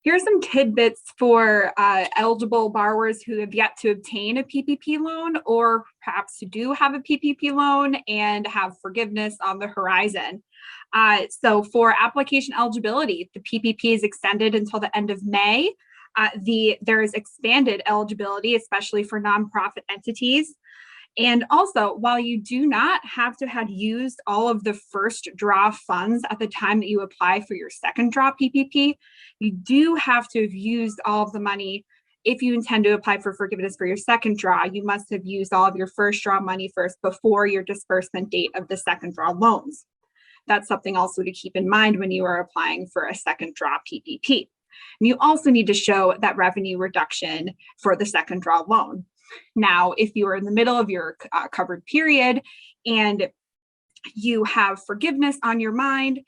Here's some tidbits for eligible borrowers who have yet to obtain a PPP loan or perhaps who do have a PPP loan and have forgiveness on the horizon. So for application eligibility, the PPP is extended until the end of May. There is expanded eligibility, especially for nonprofit entities. And also, while you do not have to have used all of the first draw funds at the time that you apply for your second draw PPP, you do have to have used all of the money. If you intend to apply for forgiveness for your second draw, you must have used all of your first draw money first before your disbursement date of the second draw loans. That's something also to keep in mind when you are applying for a second draw PPP. And you also need to show that revenue reduction for the second draw loan. Now, if you are in the middle of your covered period and you have forgiveness on your mind,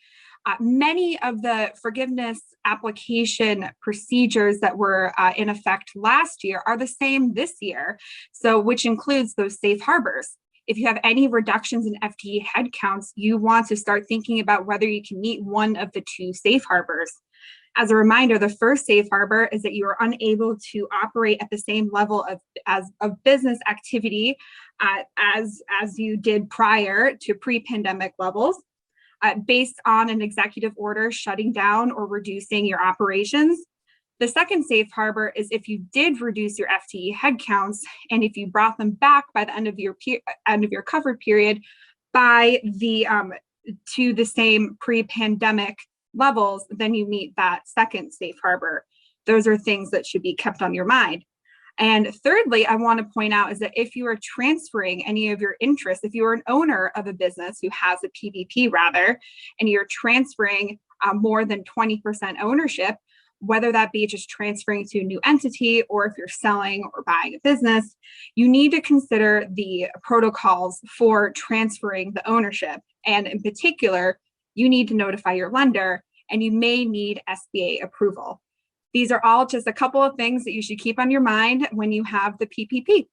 many of the forgiveness application procedures that were in effect last year are the same this year, so which includes those safe harbors. If you have any reductions in FTE headcounts, you want to start thinking about whether you can meet one of the two safe harbors. As a reminder, the first safe harbor is that you are unable to operate at the same level of business activity as you did prior to pre-pandemic levels, based on an executive order shutting down or reducing your operations. The second safe harbor is if you did reduce your FTE headcounts and if you brought them back by the end of your covered period to the same pre-pandemic levels, then you meet that second safe harbor. Those are things that should be kept on your mind. And thirdly, I want to point out is that if you are transferring any of your interests, if you are an owner of a business who has a PPP rather, and you're transferring more than 20% ownership, whether that be just transferring to a new entity or if you're selling or buying a business, you need to consider the protocols for transferring the ownership. And in particular, you need to notify your lender and you may need SBA approval. These are all just a couple of things that you should keep on your mind when you have the PPP.